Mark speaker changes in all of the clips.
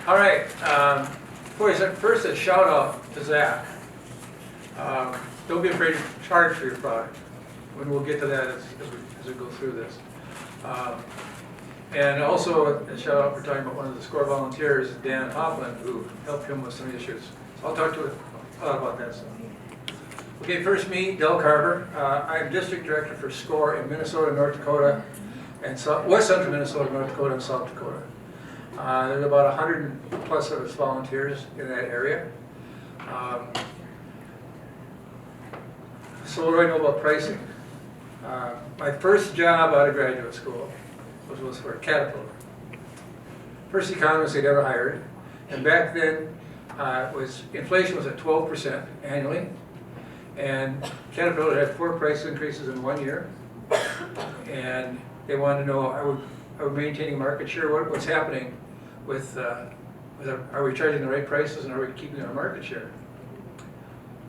Speaker 1: All right. First, a shout out to Zach. Don't be afraid to charge for your product. When we'll get to that as we go through this. And also a shout out for talking about one of the SCORE volunteers, Dan Hoffman, who helped him with some issues. So I'll talk to you a lot about that stuff. Okay, first me, Delbert Carver. I'm district director for SCORE in Minnesota, North Dakota, and West Central Minnesota, North Dakota, and South Dakota. There's about 100 plus of us volunteers in that area. So what do I know about pricing? My first job out of graduate school was for Caterpillar. First economist they'd ever hired. And back then, inflation was at 12% annually. And Caterpillar had 4 price increases in 1 year. And they wanted to know, are we maintaining market share? What's happening with are we charging the right prices and are we keeping our market share?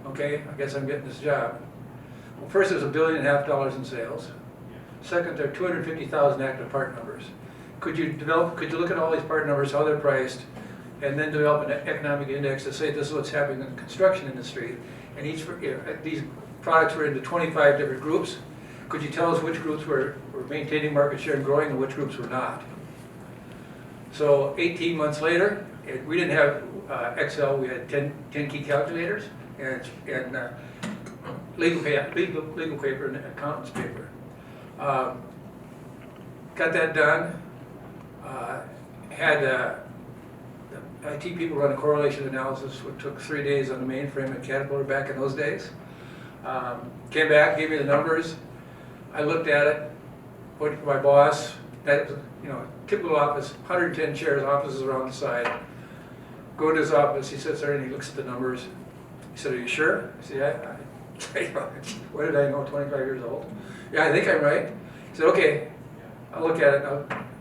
Speaker 1: Okay, I guess I'm getting this job. Well, first, there's $1.5 billion in sales. Second, there are 250,000 active part numbers. Could you look at all these part numbers, how they're priced, and then develop an economic index to say this is what's happening in the construction industry? And these products were into 25 different groups. Could you tell us which groups were maintaining market share and growing and which groups were not? So 18 months later, we didn't have Excel, we had 10 key calculators and legal paper and accountant's paper. Got that done. Had the IT people run a correlation analysis, which took 3 days on the mainframe at Caterpillar back in those days. Came back, gave me the numbers. I looked at it, went to my boss. That was, typical office, 110 chairs, offices around the side. Go to his office, he sits there and he looks at the numbers. He said, "Are you sure?" I said, "Yeah." What did I know, 25 years old? "Yeah, I think I'm right." He said, "Okay, I'll look at it."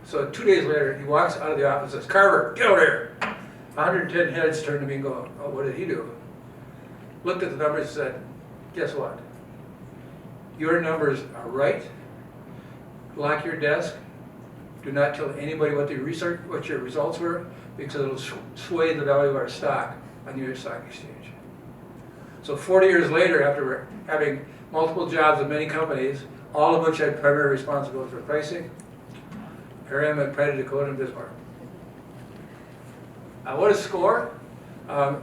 Speaker 1: So 2 days later, he walks out of the office and says, "Carver, get over here." 110 heads turned to me and go, "Oh, what did he do?" Looked at the numbers and said, "Guess what? Your numbers are right. Lock your desk. Do not tell anybody what your results were, because it'll sway the value of our stock on New York Stock Exchange." So 40 years later, after having multiple jobs at many companies, all of which had primary responsibility for pricing, here I am at Prairie, Dakota, and Bismarck. What is SCORE?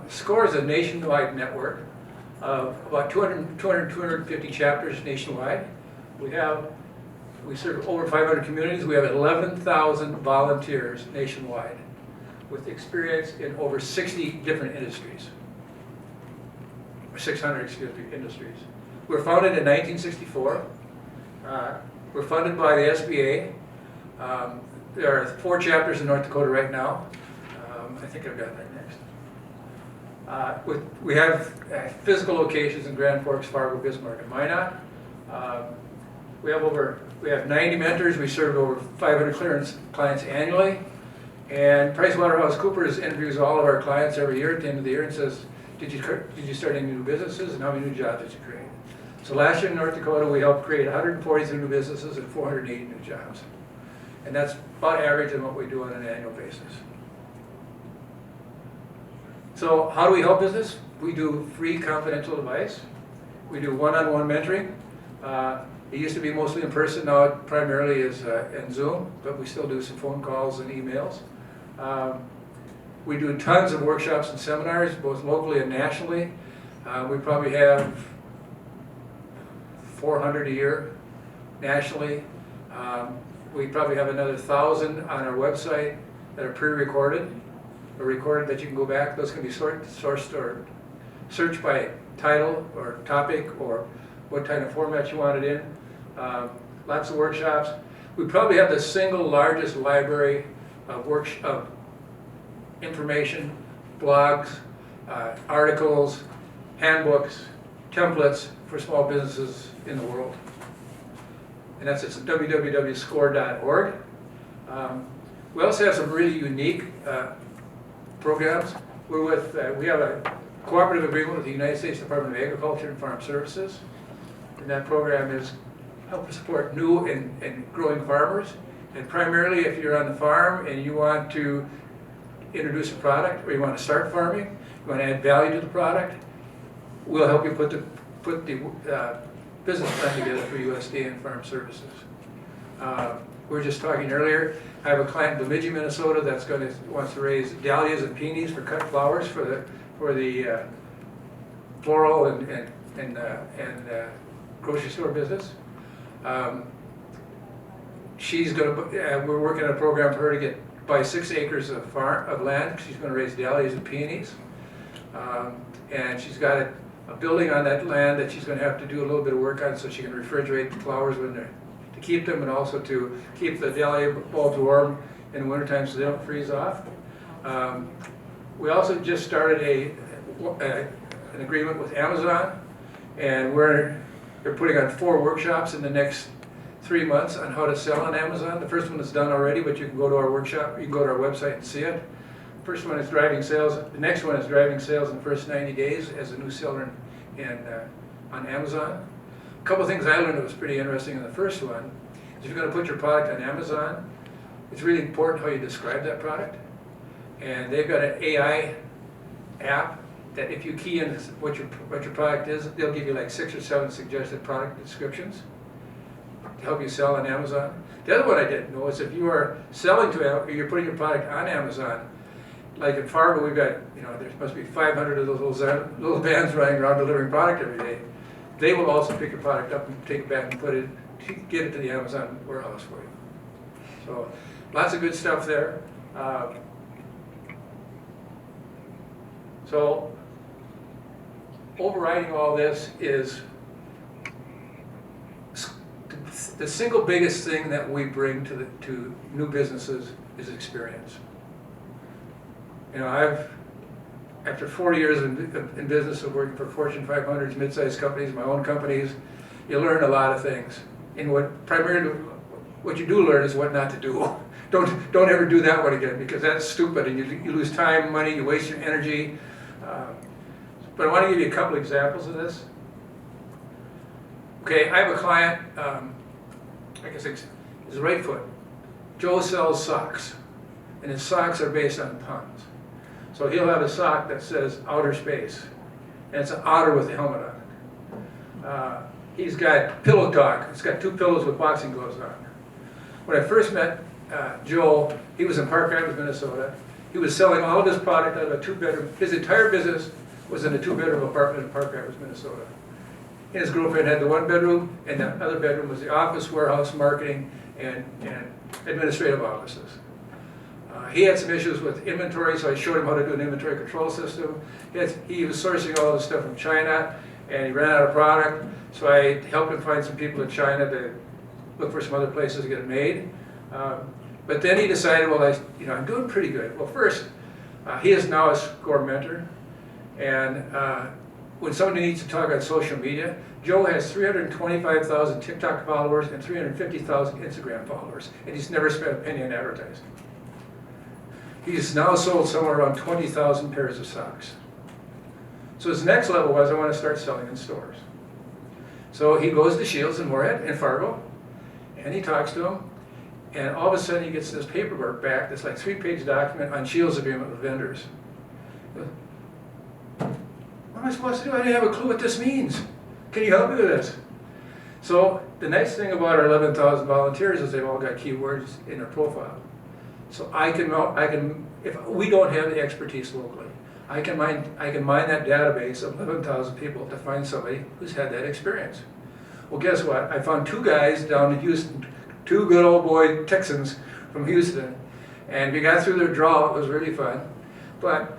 Speaker 1: SCORE is a nationwide network of about 250 chapters nationwide. We serve over 500 communities. We have 11,000 volunteers nationwide with experience in over 60 different industries. 600, industries. We were founded in 1964. We're funded by the SBA. There are 4 chapters in North Dakota right now. I think I've got that next. We have physical locations in Grand Forks, Fargo, Bismarck, and Minot. We have 90 mentors. We serve over 500 clearance clients annually. And PricewaterhouseCoopers interviews all of our clients every year at the end of the year and says, did you start any new businesses and how many new jobs did you create? So last year in North Dakota, we helped create 143 new businesses and 480 new jobs. And that's about average in what we do on an annual basis. So how do we help business? We do free confidential advice. We do one-on-one mentoring. It used to be mostly in person, now it primarily is in Zoom, but we still do some phone calls and emails. We do tons of workshops and seminars, both locally and nationally. We probably have 400 a year nationally. We probably have another 1,000 on our website that are pre-recorded or recorded that you can go back. Those can be sourced or searched by title or topic or what kind of format you want it in. Lots of workshops. We probably have the single largest library of information, blogs, articles, handbooks, templates for small businesses in the world. And that's at www.score.org. We also have some really unique programs. We have a cooperative agreement with the United States Department of Agriculture and Farm Services. And that program is help support new and growing farmers. And primarily if you're on the farm and you want to introduce a product, or you want to start farming, you want to add value to the product, we'll help you put the business plan together for USDA and Farm Services. We were just talking earlier, I have a client in Bemidji, Minnesota that's wants to raise dahlias and peonies for cut flowers for the floral and grocery store business. We're working on a program for her to buy 6 acres of land. She's going to raise dahlias and peonies, and she's got a building on that land that she's going to have to do a little bit of work on so she can refrigerate the flowers to keep them, and also to keep the dahlia bulbs warm in the wintertime so they don't freeze off. We also just started an agreement with Amazon, and they're putting on 4 workshops in the next 3 months on how to sell on Amazon. The first one is done already, but you can go to our workshop, you can go to our website and see it. The first one is driving sales. The next one is driving sales in the first 90 days as a new seller on Amazon. A couple of things I learned that was pretty interesting in the first one is if you're going to put your product on Amazon, it's really important how you describe that product. And they've got an AI app that if you key in what your product is, they'll give you like 6 or 7 suggested product descriptions to help you sell on Amazon. The other one I didn't know is if you are selling or you're putting your product on Amazon, like in Fargo, we've got, there must be 500 of those little vans running around delivering product every day. They will also pick your product up and take it back and get it to the Amazon warehouse for you. So lots of good stuff there. So overriding all this is the single biggest thing that we bring to new businesses is experience. After 40 years in business of working for Fortune 500s, mid-sized companies, my own companies, you learn a lot of things. And what you do learn is what not to do. Don't ever do that one again, because that's stupid, and you lose time, money, you waste your energy. But I want to give you a couple examples of this. Okay, I have a client, I guess it's his right foot. Joe sells socks, and his socks are based on puns. So he'll have a sock that says outer space, and it's an otter with a helmet on it. He's got Pillow Talk. It's got 2 pillows with boxing gloves on. When I first met Joe, he was in Park Rapids, Minnesota. He was selling all of his product out of a 2-bedroom. His entire business was in a 2-bedroom apartment in Park Rapids, Minnesota. And his girlfriend had the 1 bedroom, and the other bedroom was the office, warehouse, marketing, and administrative offices. He had some issues with inventory, so I showed him how to do an inventory control system. He was sourcing all this stuff from China, and he ran out of product, so I helped him find some people in China to look for some other places to get it made. But then he decided, well, I'm doing pretty good. Well, first, he is now a SCORE mentor, and when somebody needs to talk on social media, Joe has 325,000 TikTok followers and 350,000 Instagram followers, and he's never spent a penny on advertising. He's now sold somewhere around 20,000 pairs of socks. So his next level was, I want to start selling in stores. So he goes to Shields in Moorhead in Fargo, and he talks to them, and all of a sudden he gets this paperwork back that's like 3-page document on Shields' agreement with vendors. What am I supposed to do? I didn't have a clue what this means. Can you help me with this? So the nice thing about our 11,000 volunteers is they've all got keywords in their profile. So if we don't have the expertise locally, I can mine that database of 11,000 people to find somebody who's had that experience. Well, guess what? I found 2 guys down in Houston, 2 good old boy Texans from Houston, and we got through their draw. It was really fun, but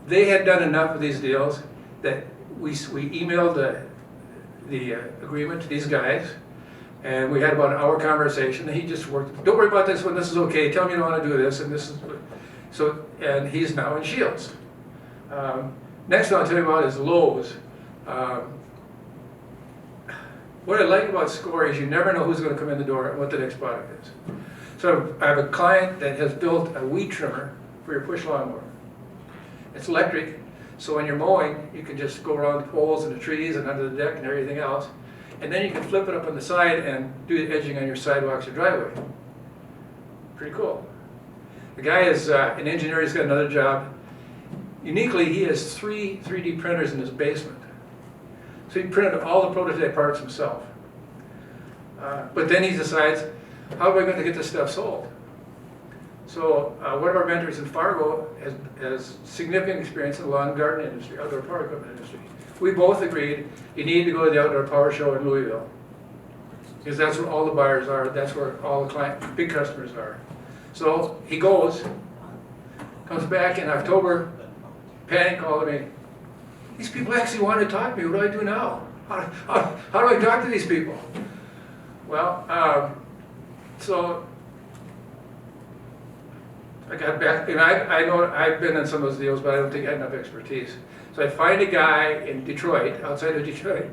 Speaker 1: they had done enough of these deals that we emailed the agreement to these guys, and we had about an hour conversation. And he just worked. Don't worry about this one. This is okay. Tell me you don't want to do this, and this is so. And he's now in Shields. Next one I'll tell you about is Lowe's. What I like about SCORE is you never know who's going to come in the door and what the next product is. So I have a client that has built a weed trimmer for your push lawnmower. It's electric, so when you're mowing, you can just go around the poles and the trees and under the deck and everything else. And then you can flip it up on the side and do the edging on your sidewalks or driveway. Pretty cool. The guy is an engineer, he's got another job. Uniquely, he has 3 3D printers in his basement. So he printed all the prototype parts himself. But then he decides, how am I going to get this stuff sold? So one of our mentors in Fargo has significant experience in the lawn and garden industry, outdoor power equipment industry. We both agreed you need to go to the outdoor power show in Louisville, because that's where all the buyers are, that's where all the big customers are. So he goes, comes back in October, panic called me. These people actually want to talk to me. What do I do now? How do I talk to these people? Well, so I got back, and I know I've been in some of those deals, but I don't think I had enough expertise. So I find a guy in Detroit, outside of Detroit,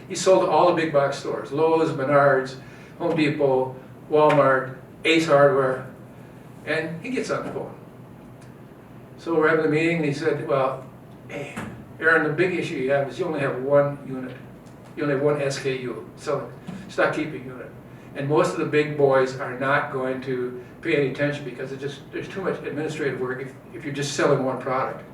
Speaker 1: he sold to all the big box stores, Lowe's, Menards, Home Depot, Walmart, Ace Hardware, and he gets on the phone. So we're having a meeting, and he said, well, hey, Aaron, the big issue you have is you only have one unit. You only have one SKU, so stock keeping unit. And most of the big boys are not going to pay any attention because there's too much administrative work if you're just selling one product.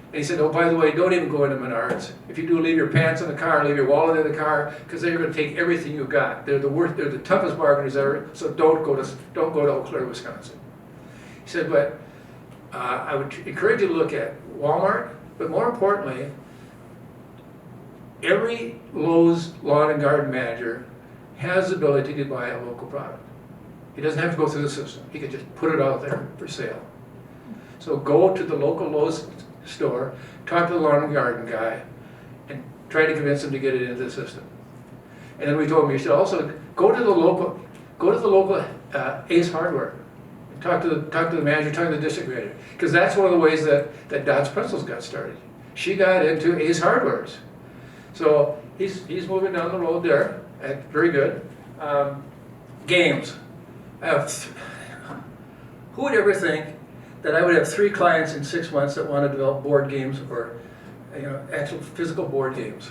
Speaker 1: And he said, oh, by the way, don't even go into Menards. If you do, leave your pants in the car, leave your wallet in the car, because they're going to take everything you've got. They're the toughest bargainers ever, so don't go to Eau Claire, Wisconsin. He said, but I would encourage you to look at Walmart, but more importantly, every Lowe's lawn and garden manager has the ability to buy a local product. He doesn't have to go through the system. He can just put it out there for sale. So go to the local Lowe's store, talk to the lawn and garden guy, and try to convince him to get it into the system. And then we told him you should also go to the local Ace Hardware. And talk to the manager, talk to the district manager, because that's one of the ways that Dot's Pretzels got started. She got into Ace Hardwares. So he's moving down the road there. Very good. Games. Who would ever think that I would have 3 clients in 6 months that want to develop board games or actual physical board games?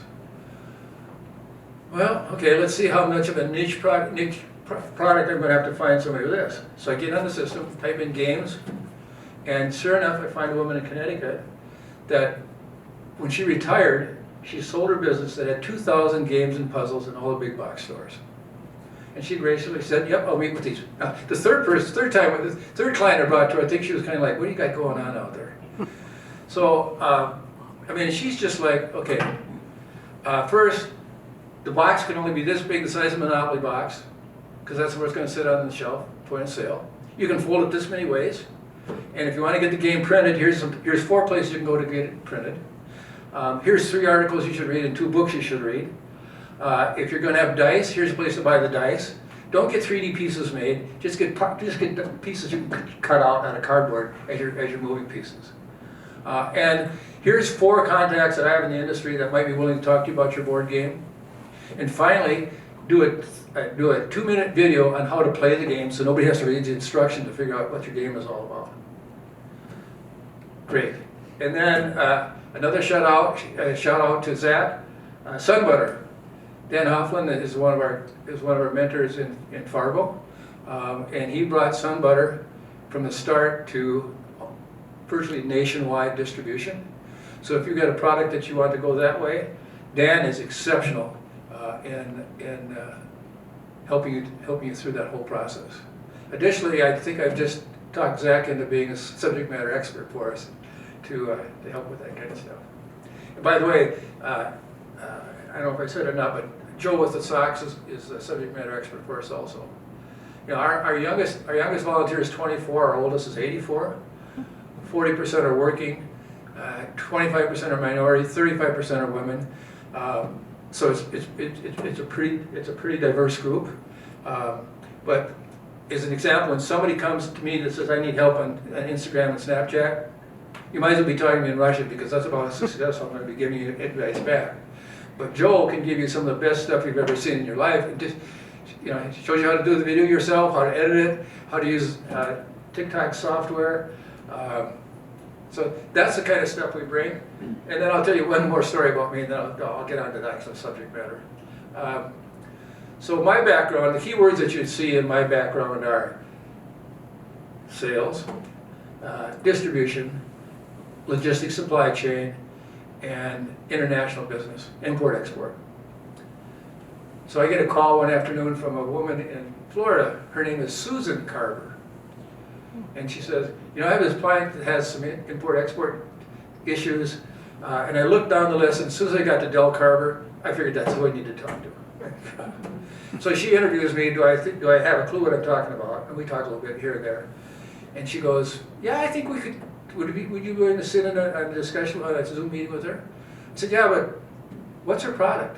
Speaker 1: Well, okay, let's see how much of a niche product I'm going to have to find somebody with this. So I get on the system, type in games, and sure enough, I find a woman in Connecticut that when she retired, she sold her business that had 2,000 games and puzzles in all the big box stores. And she graciously said, yep, I'll meet with these. Now, the third client I brought to her, I think she was kind of like, what do you got going on out there? So, I mean, she's just like, okay, first, the box can only be this big, the size of a Monopoly box, because that's where it's going to sit on the shelf, point of sale. You can fold it this many ways. And if you want to get the game printed, here's 4 places you can go to get it printed. Here's 3 articles you should read and 2 books you should read. If you're going to have dice, here's a place to buy the dice. Don't get 3D pieces made. Just get pieces you can cut out on a cardboard as you're moving pieces. And here's 4 contacts that I have in the industry that might be willing to talk to you about your board game. And finally, do a 2-minute video on how to play the game so nobody has to read the instruction to figure out what your game is all about. Great. And then another shout out to Zap, Sun Butter. Dan Hoffman is one of our mentors in Fargo, and he brought Sun Butter from the start to virtually nationwide distribution. So if you've got a product that you want to go that way, Dan is exceptional in helping you through that whole process. Additionally, I think I've just talked Zach into being a subject matter expert for us to help with that kind of stuff. And by the way, I don't know if I said it or not, but Joe with the socks is a subject matter expert for us also. You know, our youngest volunteer is 24, our oldest is 84. 40% are working, 25% are minority, 35% are women. So it's a pretty diverse group. But as an example, when somebody comes to me that says I need help on Instagram and Snapchat, you might as well be talking to me in Russian because that's about as successful I'm going to be giving you advice back. But Joel can give you some of the best stuff you've ever seen in your life. And just, it shows you how to do the video yourself, how to edit it, how to use TikTok software. So that's the kind of stuff we bring. And then I'll tell you one more story about me, and then I'll get on to the actual subject matter. So my background, the key words that you'd see in my background are sales, distribution, logistics supply chain, and international business, import-export. So I get a call one afternoon from a woman in Florida. Her name is Susan Carver. And she says, you know, I have this client that has some import-export issues, and I looked down the list, and as soon as I got to Del Carver, I figured that's who I need to talk to. So she interviews me, do I have a clue what I'm talking about? And we talk a little bit here and there. And she goes, yeah, I think we could, would you be willing to sit in a discussion on a Zoom meeting with her? I said, yeah, but what's her product?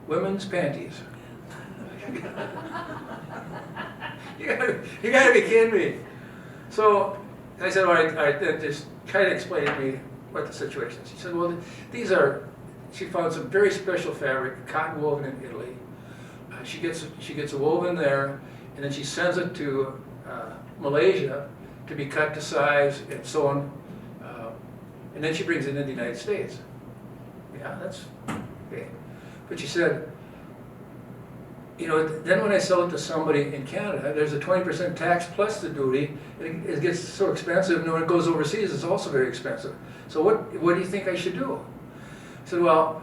Speaker 1: Women's panties. You gotta be kidding me. So I said, well, I just try to explain to me what the situation is. She said, well, these are, she found some very special fabric, cotton woven in Italy. She gets a woven there, and then she sends it to Malaysia to be cut to size and so on, and then she brings it into the United States. Yeah, that's okay. But she said, you know, then when I sell it to somebody in Canada, there's a 20% tax plus the duty. It gets so expensive, and when it goes overseas, it's also very expensive. So what do you think I should do? I said, well,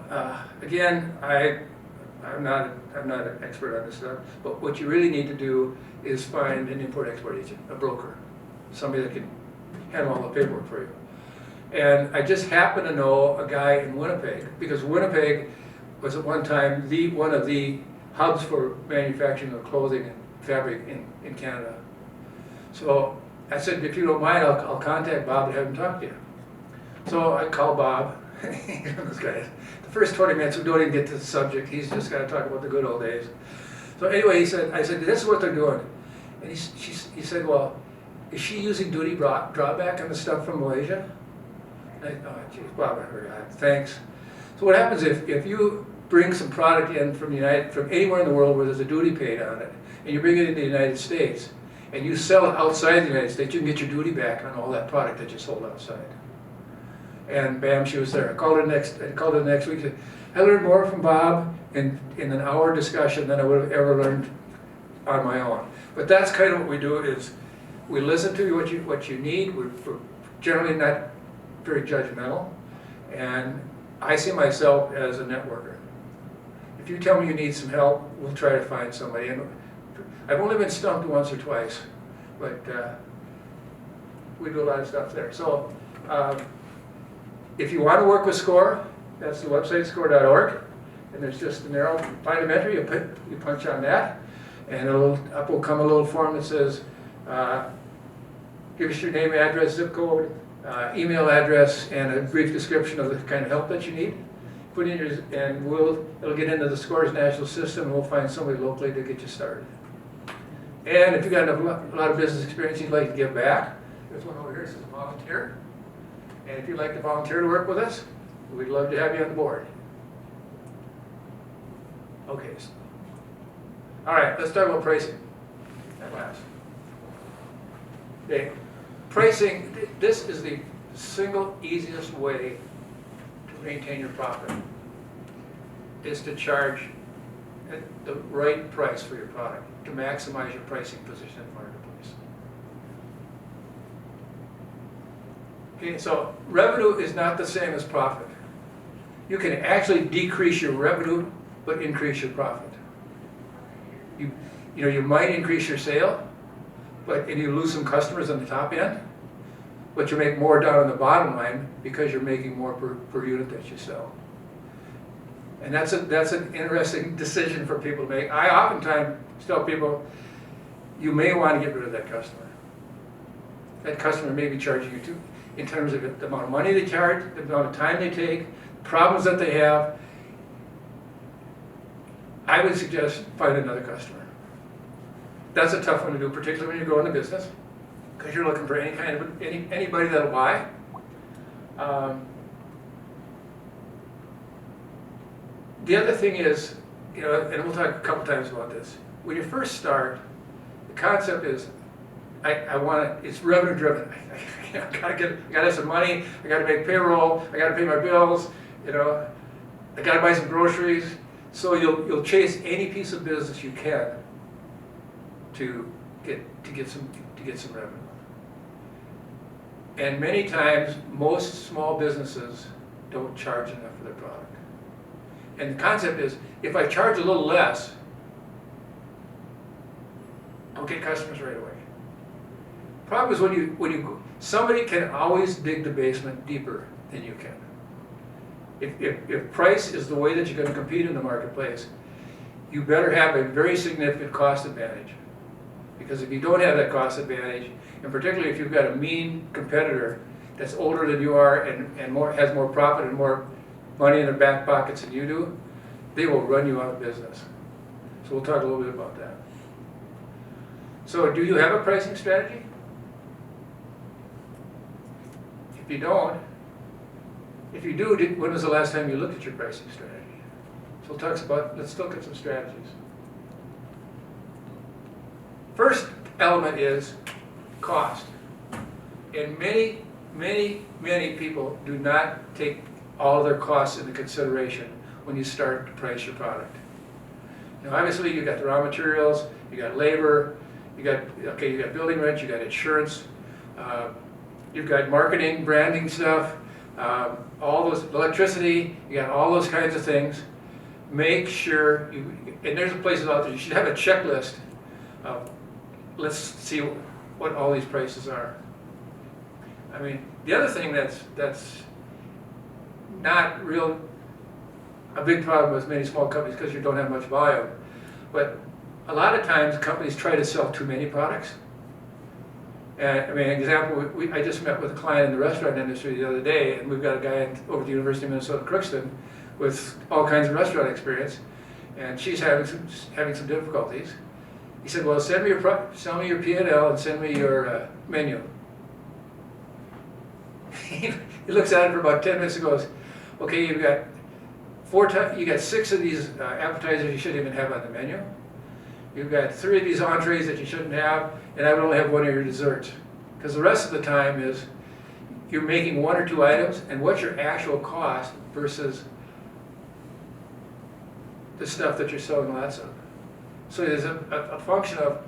Speaker 1: again, I'm not an expert on this stuff, but what you really need to do is find an import-export agent, a broker, somebody that can handle all the paperwork for you. And I just happen to know a guy in Winnipeg, because Winnipeg was at one time one of the hubs for manufacturing of clothing and fabric in Canada. So I said, if you don't mind, I'll contact Bob and have him talk to you. So I call Bob. This guy, the first 20 minutes we don't even get to the subject. He's just got to talk about the good old days. So anyway, I said, this is what they're doing. And he said, well, is she using duty drawback on the stuff from Malaysia? And oh, geez, Bob, I forgot. Thanks. So what happens if you bring some product in from anywhere in the world where there's a duty paid on it, and you bring it into the United States, and you sell it outside the United States, you can get your duty back on all that product that you sold outside. And bam, she was there. I called her the next week. I learned more from Bob in an hour discussion than I would have ever learned on my own. But that's kind of what we do, is we listen to what you need. We're generally not very judgmental. And I see myself as a networker. If you tell me you need some help, we'll try to find somebody. And I've only been stumped once or twice, but we do a lot of stuff there. So if you want to work with SCORE, that's the website, score.org. And there's just an arrow, find a mentor, you punch on that, and up will come a little form that says, give us your name, address, zip code, email address, and a brief description of the kind of help that you need. Put in yours, and it'll get into the SCORE's national system, and we'll find somebody locally to get you started. And if you've got a lot of business experience you'd like to give back, there's one over here that says volunteer. And if you'd like to volunteer to work with us, we'd love to have you on the board. Okay. All right, let's talk about pricing at last. Okay. Pricing, this is the single easiest way to maintain your profit, is to charge the right price for your product, to maximize your pricing position in the marketplace. Okay, so revenue is not the same as profit. You can actually decrease your revenue, but increase your profit. You might increase your sale, and you lose some customers on the top end, but you make more down on the bottom line because you're making more per unit that you sell. And that's an interesting decision for people to make. I oftentimes tell people, you may want to get rid of that customer. That customer may be charging you too, in terms of the amount of money they charge, the amount of time they take, problems that they have. I would suggest find another customer. That's a tough one to do, particularly when you're growing a business, because you're looking for anybody that'll buy. The other thing is, and we'll talk a couple times about this. When you first start, the concept is, it's revenue driven. I gotta have some money. I gotta make payroll. I gotta pay my bills. I gotta buy some groceries. So you'll chase any piece of business you can to to get some revenue. And many times, most small businesses don't charge enough for their product. And the concept is, if I charge a little less, I'll get customers right away. Problem is somebody can always dig the basement deeper than you can. If price is the way that you're going to compete in the marketplace, you better have a very significant cost advantage. Because if you don't have that cost advantage, and particularly if you've got a mean competitor that's older than you are and has more profit and more money in their back pockets than you do, they will run you out of business. So we'll talk a little bit about that. So do you have a pricing strategy? If you don't, if you do, when was the last time you looked at your pricing strategy? So let's look at some strategies. First element is cost. And many people do not take all of their costs into consideration when you start to price your product. Now obviously you've got the raw materials, you got labor, you got building rent, you got insurance, you've got marketing, branding stuff, all those, electricity, you got all those kinds of things. Make sure and there's places out there, you should have a checklist of, let's see what all these prices are. I mean, the other thing that's not a big problem with many small companies because you don't have much volume, but a lot of times companies try to sell too many products. And I mean, an example, I just met with a client in the restaurant industry the other day, and we've got a guy over at the University of Minnesota Crookston with all kinds of restaurant experience, and she's having some difficulties. He said, well, send me your P&L and send me your menu. He looks at it for about 10 minutes and goes, okay, you got 6 of these appetizers you shouldn't even have on the menu. You've got 3 of these entrees that you shouldn't have, and I would only have 1 of your desserts. Because the rest of the time is you're making 1 or 2 items, and what's your actual cost versus the stuff that you're selling lots of. So there's a function of,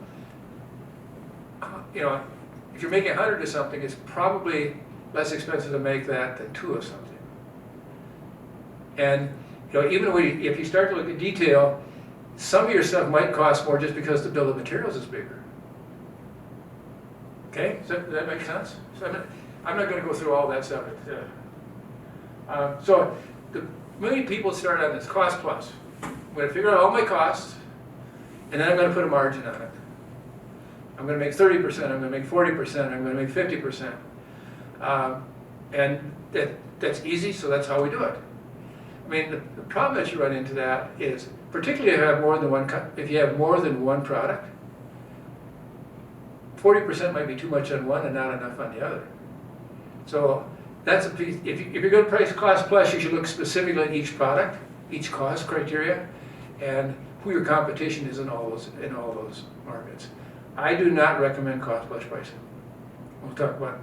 Speaker 1: if you're making 100 of something, it's probably less expensive to make that than 2 of something. And even if you start to look at detail, some of your stuff might cost more just because the bill of materials is bigger. Okay, does that make sense? So I'm not going to go through all that stuff. So many people start on this cost plus. I'm going to figure out all my costs, and then I'm going to put a margin on it. I'm going to make 30%, I'm going to make 40%, I'm going to make 50%. And that's easy, so that's how we do it. I mean, the problem that you run into that is, particularly if you have more than one product, 40% might be too much on one and not enough on the other. So that's a piece. If you're going to price cost plus, you should look specifically at each product, each cost criteria, and who your competition is in all those markets. I do not recommend cost plus pricing. We'll talk about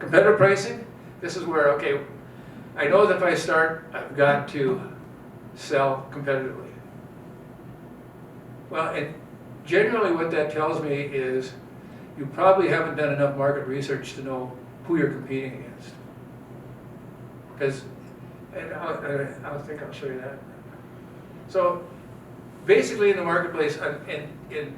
Speaker 1: competitive pricing. This is where, okay, I know that if I start, I've got to sell competitively. Well, and generally what that tells me is you probably haven't done enough market research to know who you're competing against. Because, and I think I'll show you that. So basically in the marketplace, in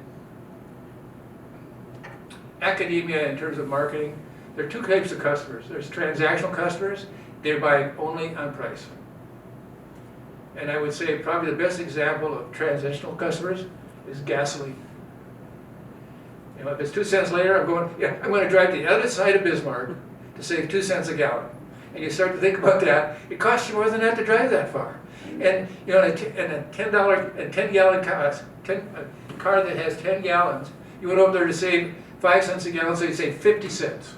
Speaker 1: academia in terms of marketing, there are 2 types of customers. There's transactional customers. They buy only on price. And I would say probably the best example of transactional customers is gasoline. If it's 2 cents later, I'm going to drive to the other side of Bismarck to save 2 cents a gallon. And you start to think about that, it costs you more than that to drive that far. And in a $10-gallon car that has 10 gallons, you went over there to save 5 cents a gallon, so you save 50 cents.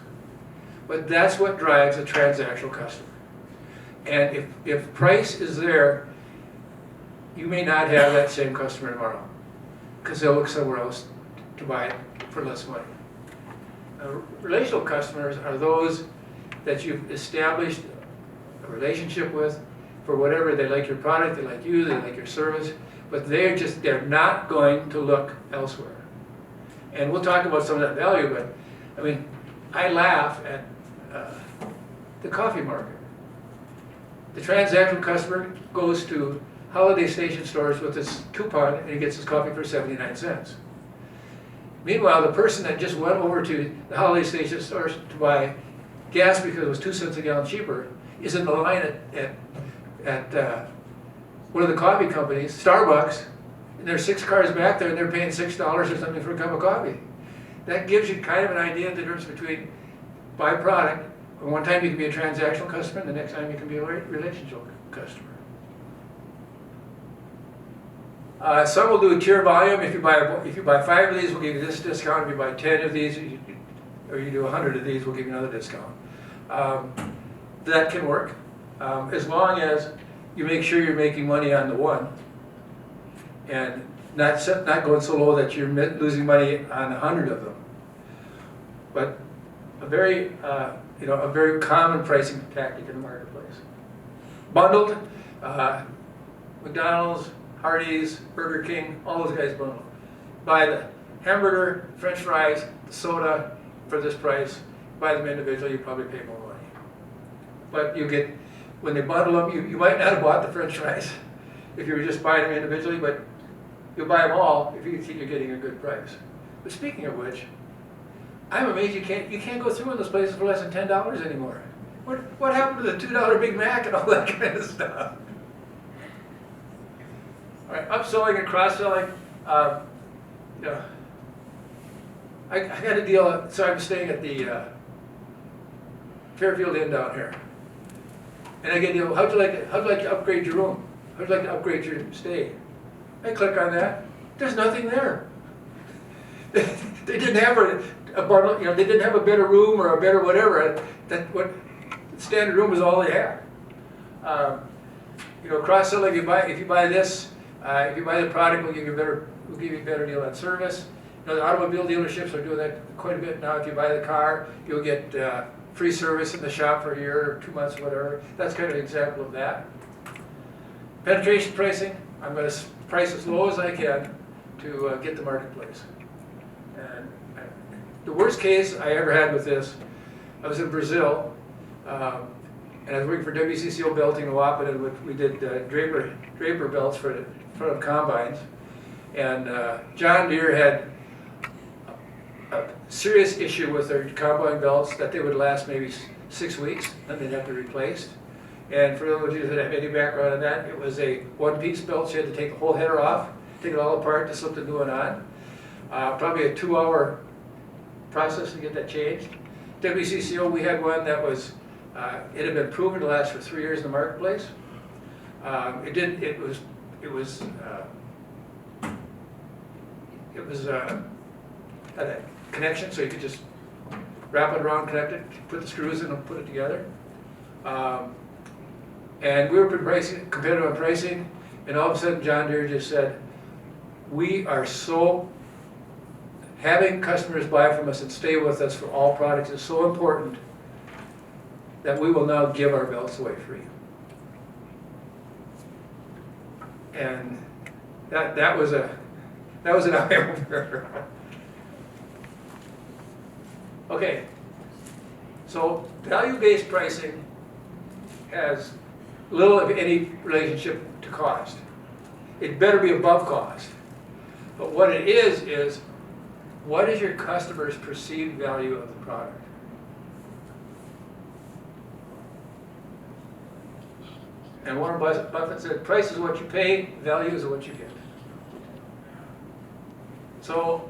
Speaker 1: But that's what drives a transactional customer. And if price is there, you may not have that same customer tomorrow because they'll look somewhere else to buy it for less money. Relational customers are those that you've established a relationship with for whatever. They like your product, they like you, they like your service, but they're not going to look elsewhere. And we'll talk about some of that value, but I mean, I laugh at the coffee market. The transactional customer goes to Holiday Station stores with his coupon and he gets his coffee for 79 cents. Meanwhile, the person that just went over to the Holiday Station stores to buy gas because it was 2 cents a gallon cheaper is in the line at one of the coffee companies, Starbucks, and there's 6 cars back there and they're paying $6 or something for a cup of coffee. That gives you kind of an idea of the difference between buy product. One time you can be a transactional customer, and the next time you can be a relationship customer. Some will do a tier volume. If you buy 5 of these, we'll give you this discount. If you buy 10 of these, or you do 100 of these, we'll give you another discount. That can work, as long as you make sure you're making money on the one, and not going so low that you're losing money on 100 of them. But a very common pricing tactic in the marketplace. Bundled, McDonald's, Hardee's, Burger King, all those guys bundle. Buy the hamburger, French fries, the soda for this price. Buy them individually, you probably pay more money. But you get, when they bundle them, you might not have bought the French fries if you were just buying them individually, but you'll buy them all if you think you're getting a good price. But speaking of which, I'm amazed you can't go through in those places for less than $10 anymore. What happened to the $2 Big Mac and all that kind of stuff? All right, upselling and cross-selling. I got a deal. So I'm staying at the Fairfield Inn down here, and I get a deal. How'd you like to upgrade your room? How'd you like to upgrade your stay? I click on that. There's nothing there. They didn't have a bundle. They didn't have a better room or a better whatever. What standard room was all they had. Cross-selling. If you buy this, if you buy the product, we'll give you a better deal on service. The automobile dealerships are doing that quite a bit now. If you buy the car, you'll get free service in the shop for a year or 2 months, whatever. That's kind of an example of that. Penetration pricing. I'm going to price as low as I can to get the marketplace. And the worst case I ever had with this, I was in Brazil, and I was working for WCCO Belting in Wapaton, and we did Draper belts for the front of combines. And John Deere had a serious issue with their combine belts that they would last maybe 6 weeks, then they'd have to be replaced. And for those of you that have any background on that, it was a one-piece belt, so you had to take the whole header off, take it all apart to slip the new one on. Probably a 2-hour process to get that changed. WCCO, we had one that was, it had been proven to last for 3 years in the marketplace. It had a connection, so you could just wrap it around, connect it, put the screws in and put it together. And we were competitive on pricing, and all of a sudden John Deere just said, having customers buy from us and stay with us for all products is so important that we will now give our belts away free. And that was an eye-opener. Okay, so value-based pricing has little of any relationship to cost. It better be above cost. But what it is what is your customer's perceived value of the product? And Warren Buffett said, price is what you pay, value is what you get. So,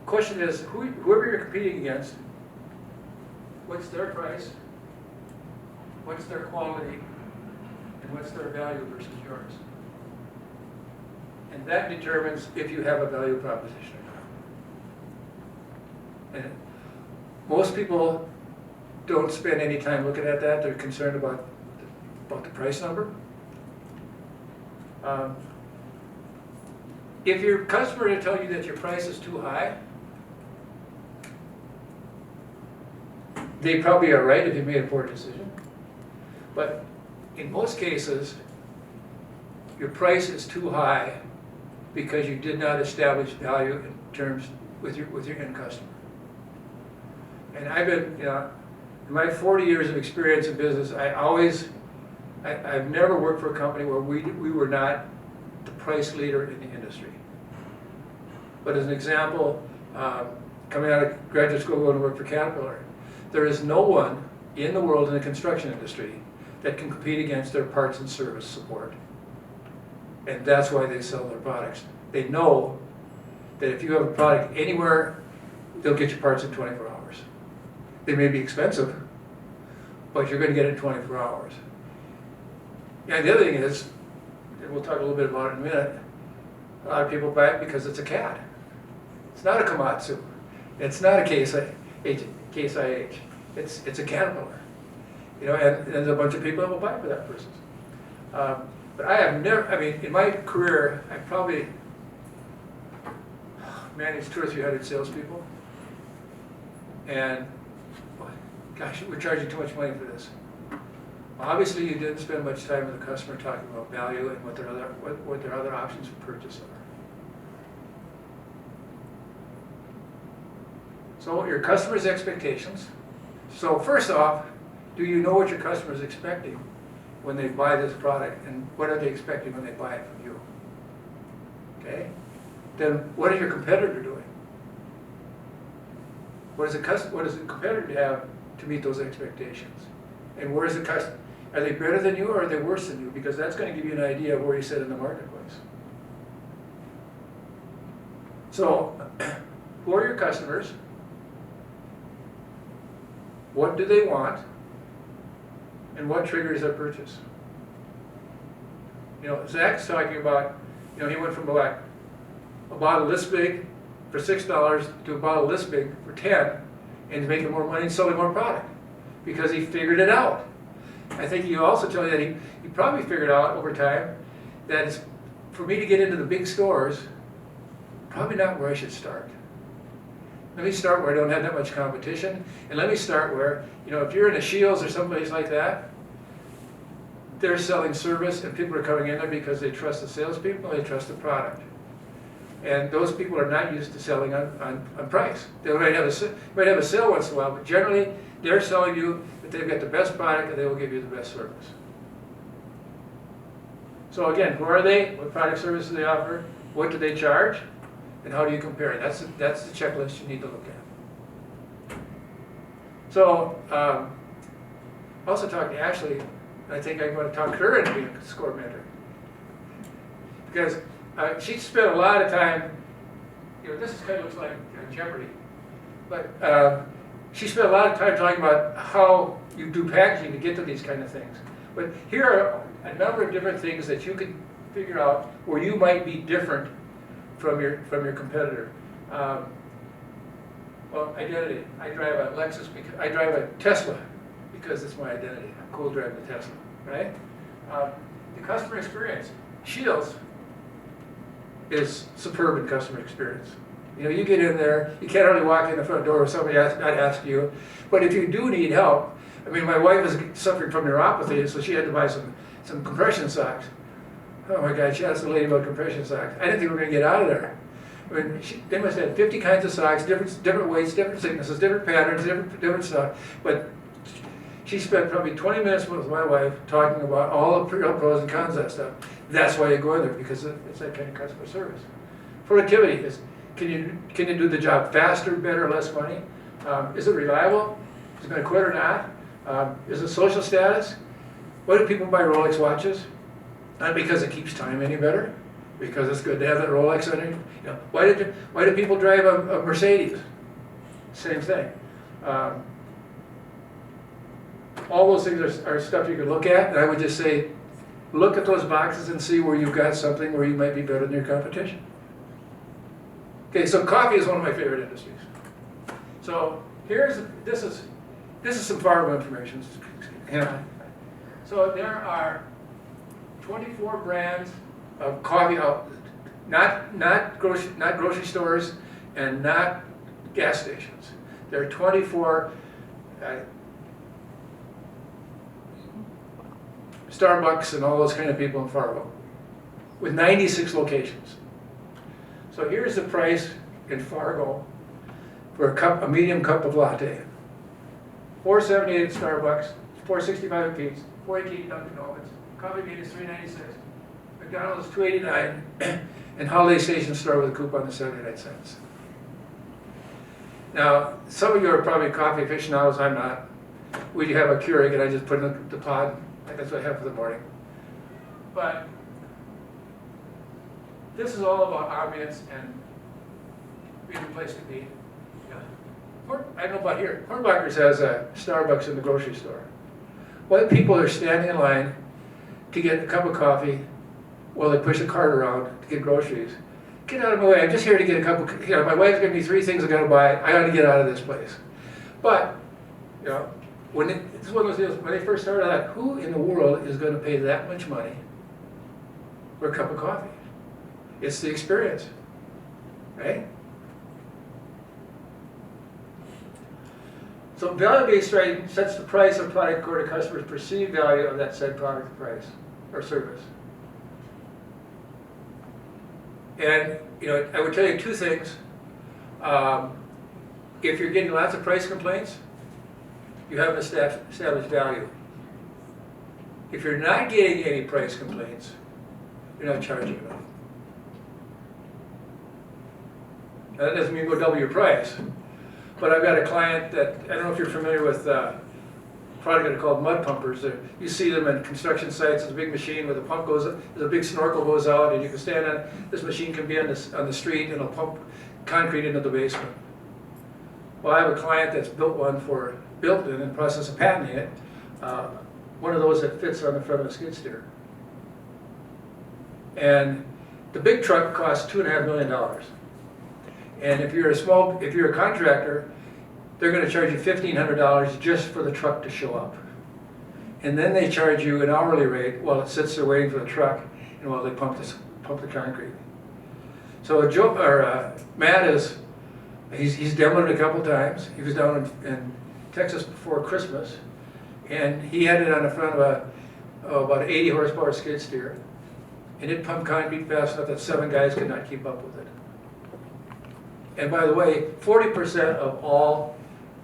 Speaker 1: question is, whoever you're competing against, what's their price, what's their quality, and what's their value versus yours? And that determines if you have a value proposition or not. And most people don't spend any time looking at that. They're concerned about the price number. If your customer to tell you that your price is too high, they probably are right if you made a poor decision. But in most cases, your price is too high because you did not establish value in terms with your end customer. And I've been, in my 40 years of experience in business, I've never worked for a company where we were not the price leader in the industry. But as an example, coming out of graduate school going to work for Caterpillar, there is no one in the world in the construction industry that can compete against their parts and service support. And that's why they sell their products. They know that if you have a product anywhere, they'll get your parts in 24 hours. They may be expensive, but you're going to get it in 24 hours. And the other thing is, and we'll talk a little bit about it in a minute, a lot of people buy it because it's a CAD. It's not a Komatsu. It's not a Case IH. It's a Caterpillar. And there's a bunch of people that will buy it for that person. But I have never, in my career, I've probably managed 200 or 300 salespeople. And, gosh, we're charging too much money for this. Obviously, you didn't spend much time with the customer talking about value and what their other options for purchase are. So your customer's expectations. So first off, do you know what your customer is expecting when they buy this product, and what are they expecting when they buy it from you? Okay? Then what is your competitor doing? What does the competitor have to meet those expectations? And where is the customer? Are they better than you or are they worse than you? Because that's going to give you an idea of where you sit in the marketplace. So, who are your customers? What do they want? And what triggers their purchase? Zach's talking about, he went from a bottle this big for $6 to a bottle this big for 10, and he's making more money and selling more product because he figured it out. I think he also tell you that he probably figured out over time that it's, for me to get into the big stores, probably not where I should start. Let me start where I don't have that much competition, and let me start where, if you're in a Shields or someplace like that, they're selling service and people are coming in there because they trust the salespeople, they trust the product. And those people are not used to selling on price. They might have a sale once in a while, but generally they're selling you that they've got the best product and they will give you the best service. So again, who are they? What product service do they offer? What do they charge? And how do you compare it? That's the checklist you need to look at. So, also talking to Ashley, I think I'm going to talk her into being a score mentor. Because she spent a lot of time, this kind of looks like Jeopardy, but she spent a lot of time talking about how you do packaging to get to these kind of things. But here are a number of different things that you can figure out where you might be different from your competitor. Well, identity. I drive a Lexus because I drive a Tesla because it's my identity. I'm cool driving a Tesla, right? The customer experience. Shields is superb in customer experience. You get in there, you can't hardly walk in the front door with somebody not ask you. But if you do need help, my wife is suffering from neuropathy, so she had to buy some compression socks. Oh my God, she asked the lady about compression socks. I didn't think we were going to get out of there. They must have 50 kinds of socks, different weights, different thicknesses, different patterns, different stuff. But she spent probably 20 minutes with my wife talking about all the real pros and cons of that stuff. That's why you go in there, because it's that kind of customer service. Productivity is, can you do the job faster, better, less money? Is it reliable? Is it going to quit or not? Is it social status? Why do people buy Rolex watches? Not because it keeps time any better, because it's good to have that Rolex on it. Why do people drive a Mercedes? Same thing. All those things are stuff you can look at, and I would just say, look at those boxes and see where you've got something where you might be better than your competition. Okay, so coffee is one of my favorite industries. So this is some farm information. So there are 24 brands of coffee out, not grocery stores and not gas stations. There are 24 Starbucks and all those kind of people in Fargo, with 96 locations. So here's the price in Fargo for a medium cup of latte. $4.78 at Starbucks, $4.65 at Pete's, $4.18 at Dunkin' Donuts. Coffee Bean is $3.96. McDonald's is $2.89, and Holiday Station store with a coupon is 79 cents. Now, some of you are probably coffee aficionados, I'm not. We have a Keurig and I just put in the pod, and that's what I have for the morning. But this is all about ambience and being a place to be. Yeah. I don't know about here. Hornbachers has a Starbucks in the grocery store. When people are standing in line to get a cup of coffee while they push a cart around to get groceries, get out of my way. I'm just here to get a cup of, my wife's giving me 3 things I gotta buy. I gotta get out of this place. But, it's one of those deals, when they first started out, who in the world is gonna pay that much money for a cup of coffee? It's the experience, right? So value-based pricing sets the price of product according to customers' perceived value of that said product or price or service. And I would tell you 2 things. If you're getting lots of price complaints, you haven't established value. If you're not getting any price complaints, you're not charging enough. Now, that doesn't mean go double your price. But I've got a client that, I don't know if you're familiar with a product that are called mud pumpers. You see them in construction sites. It's a big machine where the pump goes, there's a big snorkel goes out, and you can stand on, this machine can be on the street and it'll pump concrete into the basement. Well, I have a client that's built one built in the process of patenting it, one of those that fits on the front of a skid steer. And the big truck costs $2.5 million. And if you're a contractor, they're going to charge you $1,500 just for the truck to show up. And then they charge you an hourly rate while it sits there waiting for the truck and while they pump the concrete. So Matt he's demoed it a couple times. He was down in Texas before Christmas, and he had it on the front of about an 80 horsepower skid steer, and it pumped concrete fast enough that 7 guys could not keep up with it. And by the way, 40% of all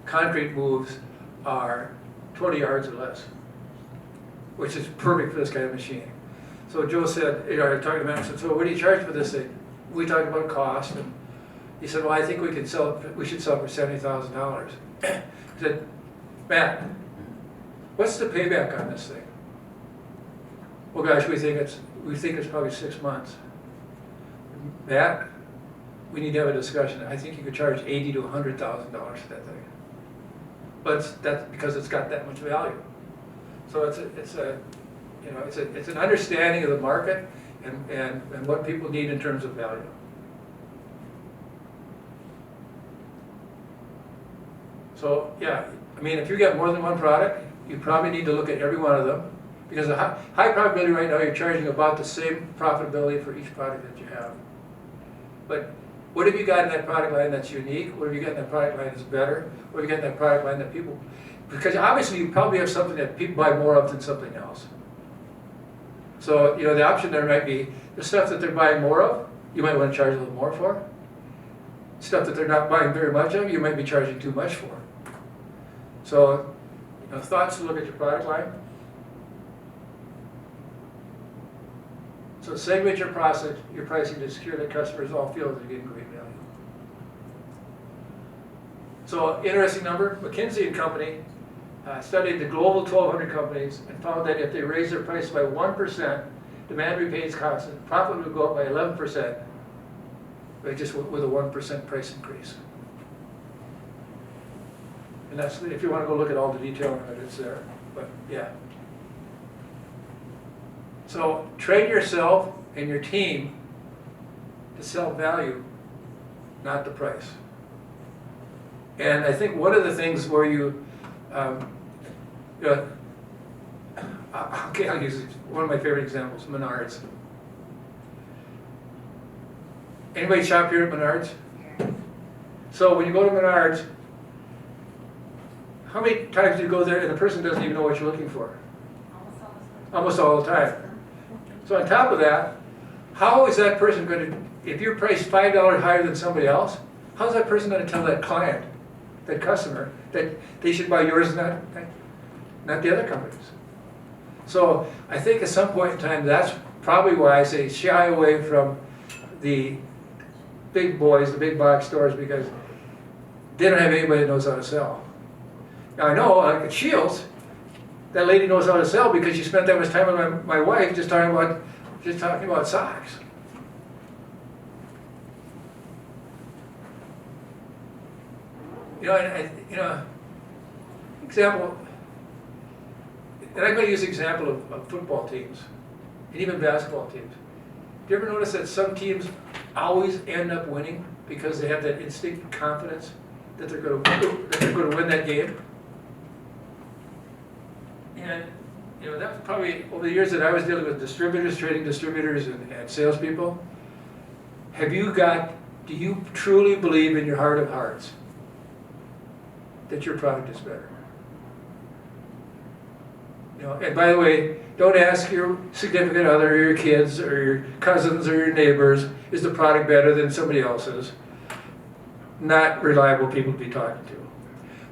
Speaker 1: concrete moves are 20 yards or less, which is perfect for this kind of machine. So Joe said, I talked to Matt, I said, so what do you charge for this thing? We talked about cost, and he said, well, I think we should sell it for $70,000. I said, Matt, what's the payback on this thing? Well, gosh, we think it's probably 6 months. Matt, we need to have a discussion. I think you could charge $80,000 to $100,000 for that thing. But that's because it's got that much value. So it's an understanding of the market and what people need in terms of value. So yeah, if you get more than one product, you probably need to look at every one of them, because the high probability right now you're charging about the same profitability for each product that you have. But what have you got in that product line that's unique? What have you got in that product line that's better? What have you got in that product line that people, because obviously you probably have something that people buy more of than something else. So, the option there might be the stuff that they're buying more of, you might want to charge a little more for. Stuff that they're not buying very much of, you might be charging too much for. So, thoughts to look at your product line. So segment your pricing to secure that customers all feel they're getting great value. So interesting number, McKinsey & Company studied the global 1,200 companies and found that if they raise their price by 1%, demand remains constant, profit would go up by 11%, but just with a 1% price increase. And that's, if you want to go look at all the detail on it, it's there, but yeah. So train yourself and your team to sell value, not the price. And I think one of the things where I'll use one of my favorite examples, Menards. Anybody shop here at Menards? So when you go to Menards, how many times do you go there and the person doesn't even know what you're looking for? Almost all the time. So on top of that, how is that person going to, if you're priced $5 higher than somebody else, how's that person going to tell that client, that customer, that they should buy yours and not the other companies? So I think at some point in time, that's probably why I say shy away from the big boys, the big box stores, because they don't have anybody that knows how to sell. Now I know, like at Shields, that lady knows how to sell because she spent that much time with my wife just talking about socks. Example, and I'm going to use the example of football teams and even basketball teams. Do you ever notice that some teams always end up winning because they have that instinct and confidence that they're going to win that game? And that was probably over the years that I was dealing with distributors, trading distributors, and salespeople. Do you truly believe in your heart of hearts that your product is better? And by the way, don't ask your significant other or your kids or your cousins or your neighbors, is the product better than somebody else's? Not reliable people to be talking to.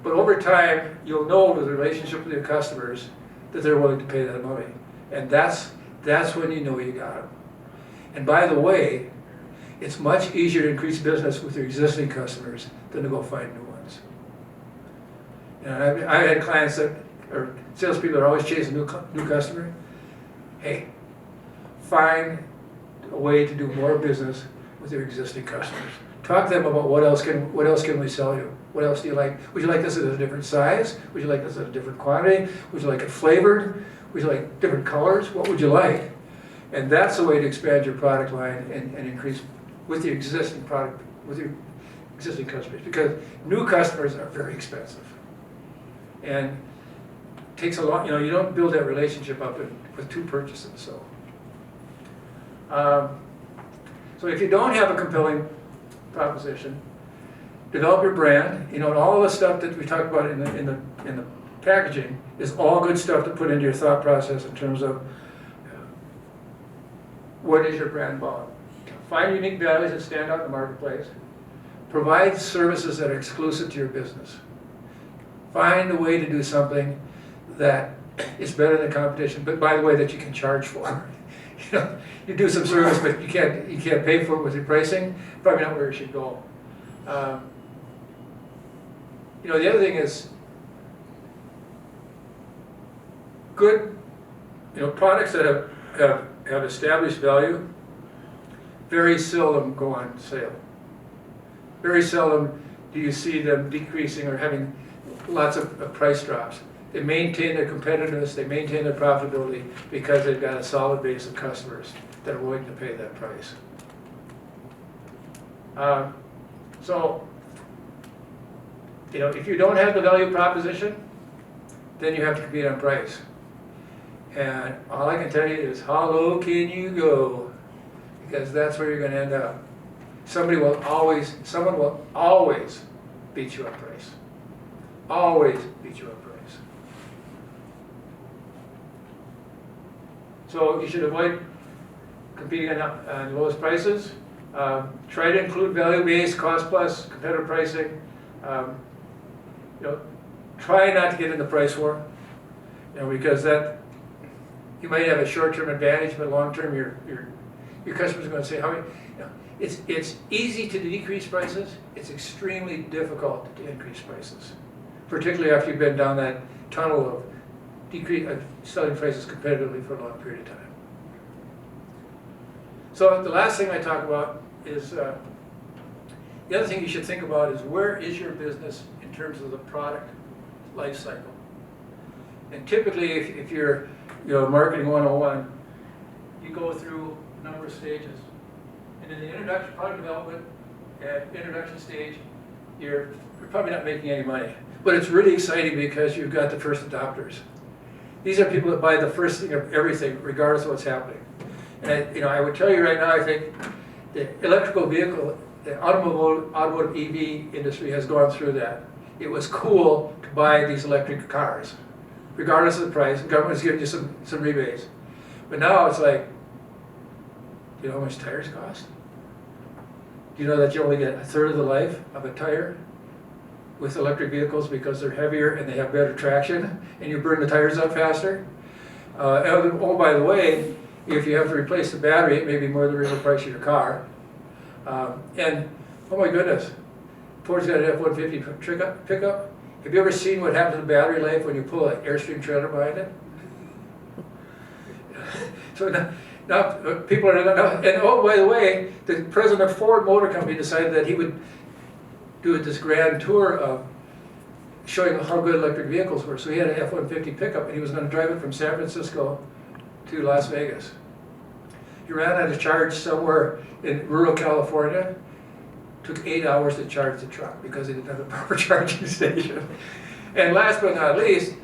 Speaker 1: But over time, you'll know with the relationship with your customers that they're willing to pay that money. And that's when you know you got them. And by the way, it's much easier to increase business with your existing customers than to go find new ones. And I've had clients that are salespeople that are always chasing new customer. Hey, find a way to do more business with your existing customers. Talk to them about what else can we sell you? What else do you like? Would you like this at a different size? Would you like this at a different quantity? Would you like it flavored? Would you like different colors? What would you like? And that's the way to expand your product line and increase with your existing product, with your existing customers. Because new customers are very expensive. And it takes a lot, you don't build that relationship up with two purchases. So if you don't have a compelling proposition, develop your brand. And all the stuff that we talked about in the packaging is all good stuff to put into your thought process in terms of what is your brand about. Find unique values that stand out in the marketplace. Provide services that are exclusive to your business. Find a way to do something that is better than competition, but by the way, that you can charge for. You do some service, but you can't pay for it with your pricing. Probably not where you should go. The other thing is good, products that have established value very seldom go on sale. Very seldom do you see them decreasing or having lots of price drops. They maintain their competitiveness, they maintain their profitability because they've got a solid base of customers that are willing to pay that price. If you don't have the value proposition, then you have to compete on price. And all I can tell you is how low can you go? Because that's where you're going to end up. Someone will always beat you on price. Always beat you on price. So you should avoid competing on lowest prices. Try to include value-based, cost-plus, competitive pricing. Try not to get in the price war, because that you might have a short-term advantage, but long-term your customers are going to say, "How many?" It's easy to decrease prices. It's extremely difficult to increase prices, particularly after you've been down that tunnel of selling prices competitively for a long period of time. So the last thing I talk about is the other thing you should think about is where is your business in terms of the product life cycle. And typically, if you're marketing 101, you go through a number of stages. And in the introduction, product development, at introduction stage, you're probably not making any money. But it's really exciting because you've got the first adopters. These are people that buy the first thing of everything, regardless of what's happening. And I would tell you right now, I think the electrical vehicle, the automotive EV industry has gone through that. It was cool to buy these electric cars, regardless of the price. The government's giving you some rebates. But now it's like, do you know how much tires cost? Do you know that you only get a third of the life of a tire with electric vehicles because they're heavier and they have better traction, and you burn the tires up faster? Oh, by the way, if you have to replace the battery, it may be more than the real price of your car. And oh my goodness, Ford's got an F-150 pickup. Have you ever seen what happens to the battery life when you pull an Airstream trailer behind it? So now people are now, and oh, by the way, the president of Ford Motor Company decided that he would do this grand tour of showing how good electric vehicles were. So he had an F-150 pickup, and he was going to drive it from San Francisco to Las Vegas. He ran out of charge somewhere in rural California. Took 8 hours to charge the truck because he didn't have a proper charging station. And last but not least,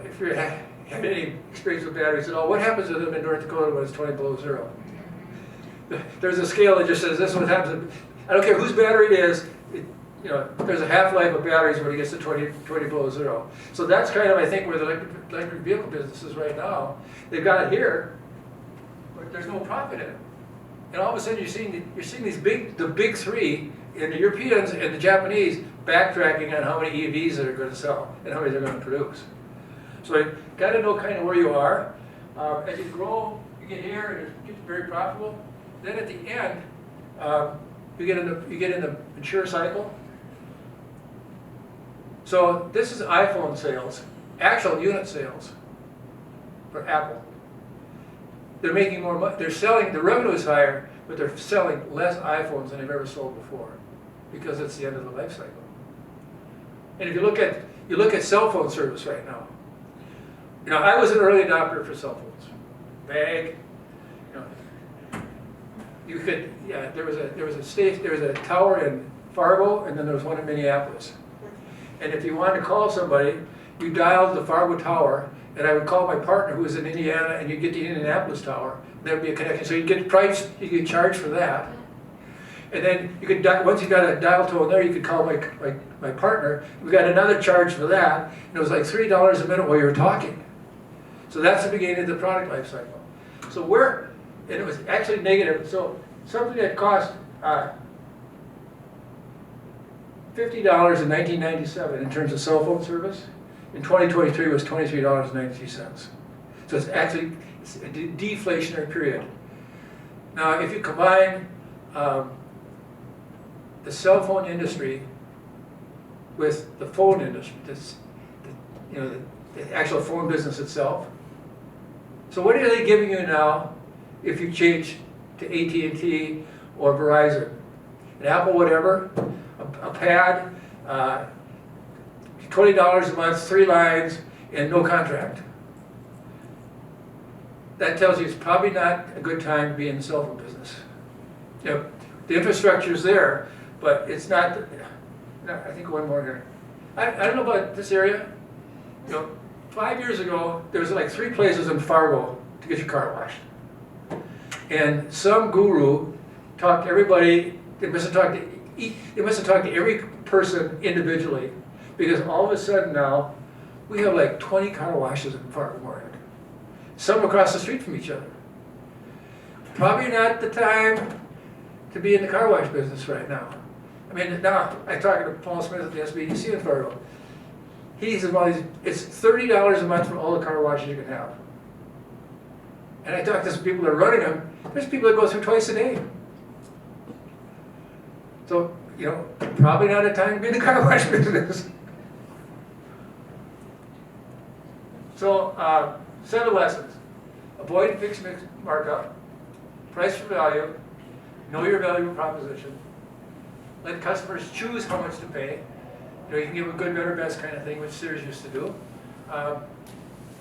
Speaker 1: if you had any experience with batteries at all, what happens to them in North Dakota when it's 20 below zero? There's a scale that just says this is what happens. I don't care whose battery it is, there's a half-life of batteries when it gets to 20 below zero. So that's kind of, I think, where the electric vehicle business is right now. They've got it here, but there's no profit in it. And all of a sudden you're seeing these the big three, and the Europeans and the Japanese backtracking on how many EVs that are going to sell and how many they're going to produce. So you got to know kind of where you are. As you grow, you get here and it gets very profitable. Then at the end, you get in the mature cycle. So this is iPhone sales, actual unit sales for Apple. They're making more money. They're selling, the revenue is higher, but they're selling less iPhones than they've ever sold before because it's the end of the life cycle. And if you look at cell phone service right now, I was an early adopter for cell phones. Bag, there was a tower in Fargo, and then there was one in Minneapolis. And if you wanted to call somebody, you dialed the Fargo tower, and I would call my partner who was in Indiana, and you'd get the Indianapolis tower. There would be a connection. So you'd get charged for that. And then you could, once you got a dial tone there, you could call my partner. We got another charge for that, and it was like $3 a minute while you were talking. So that's the beginning of the product life cycle. So and it was actually negative. So something that cost $50 in 1997 in terms of cell phone service, in 2023 was $23.92. So it's actually a deflationary period. Now, if you combine the cell phone industry with the phone industry, the actual phone business itself. So what are they giving you now if you change to AT&T or Verizon? An Apple whatever, a pad, $20 a month, 3 lines, and no contract. That tells you it's probably not a good time to be in the cell phone business. The infrastructure is there, but it's not. I think one more here. I don't know about this area. 5 years ago, there was like 3 places in Fargo to get your car washed, and some guru talked to everybody. They must have talked to every person individually, because all of a sudden now we have like 20 car washes in Fargo, Moorhead. Some across the street from each other. Probably not the time to be in the car wash business right now. I mean, now I'm talking to Paul Smith at the SBDC in Fargo. He says, well, it's $30 a month for all the car washes you can have. And I talk to some people that are running them. There's people that go through twice a day. So, probably not a time to be in the car wash business. So, 7 lessons. Avoid fixed mix markup. Price for value. Know your value proposition. Let customers choose how much to pay. You can give a good, better, best kind of thing, which Sears used to do.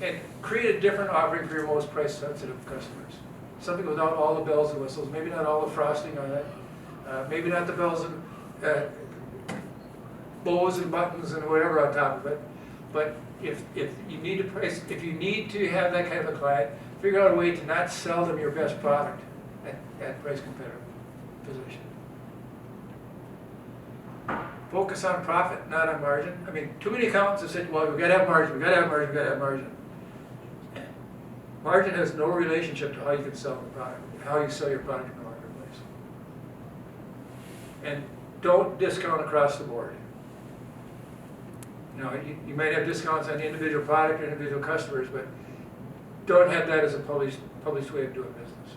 Speaker 1: And create a different offering for your most price-sensitive customers. Something without all the bells and whistles. Maybe not all the frosting on it. Maybe not the bells and bows and buttons and whatever on top of it. But if you need to have that kind of a client, figure out a way to not sell them your best product at price competitive position. Focus on profit, not on margin. I mean, too many accountants have said, well, we've got to have margin, we've got to have margin, we've got to have margin. Margin has no relationship to how you can sell the product, how you sell your product in the marketplace. And don't discount across the board. You know, you might have discounts on the individual product or individual customers, but don't have that as a published way of doing business.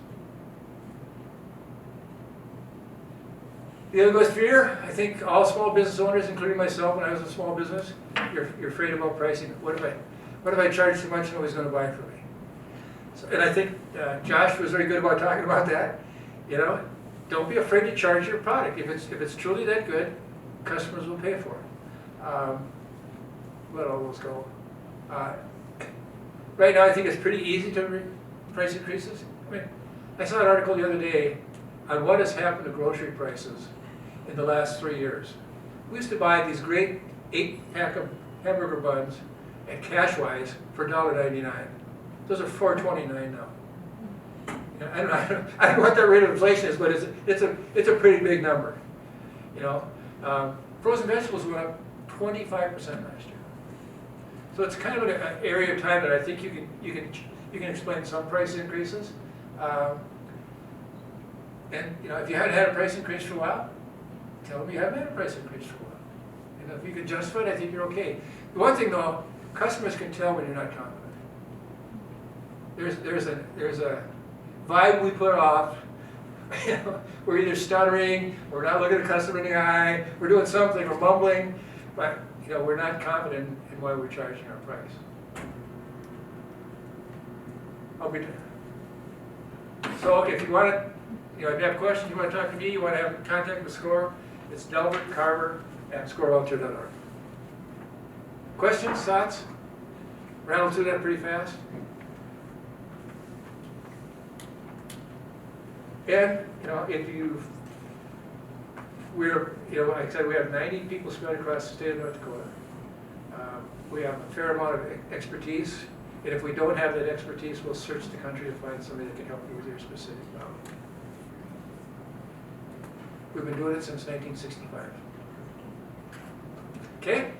Speaker 1: The other goes fear. I think all small business owners, including myself when I was in small business, you're afraid about pricing. What if I charge too much and nobody's going to buy from me? So, and I think Josh was very good about talking about that. You know, don't be afraid to charge your product. If it's truly that good, customers will pay for it. Let all those go. Right now, I think it's pretty easy to price increases. I mean, I saw an article the other day on what has happened to grocery prices in the last 3 years. We used to buy these great 8-pack of hamburger buns at Cashwise for $1.99. Those are $4.29 now. You know, I don't know what that rate of inflation is, but it's a pretty big number. You know, frozen vegetables went up 25% last year. So it's kind of an area of time that I think you can explain some price increases. And you know, if you haven't had a price increase for a while, tell them you haven't had a price increase for a while. And if you can justify it, I think you're okay. The one thing though, customers can tell when you're not confident. There's a vibe we put off. You know, we're either stuttering, we're not looking at the customer in the eye, we're doing something, we're mumbling, but you know, we're not confident in why we're charging our price. I'll be there. So okay, if you want to, you know, if you have questions, you want to talk to me, you want to have contact with SCORE, it's Delbert Carver at scorevoucher.org. Questions, thoughts? Rattle through that pretty fast. And you know, like I said, we have 90 people spread across the state of North Dakota. We have a fair amount of expertise, and if we don't have that expertise, we'll search the country to find somebody that can help you with your specific problem. We've been doing it since 1965. Okay?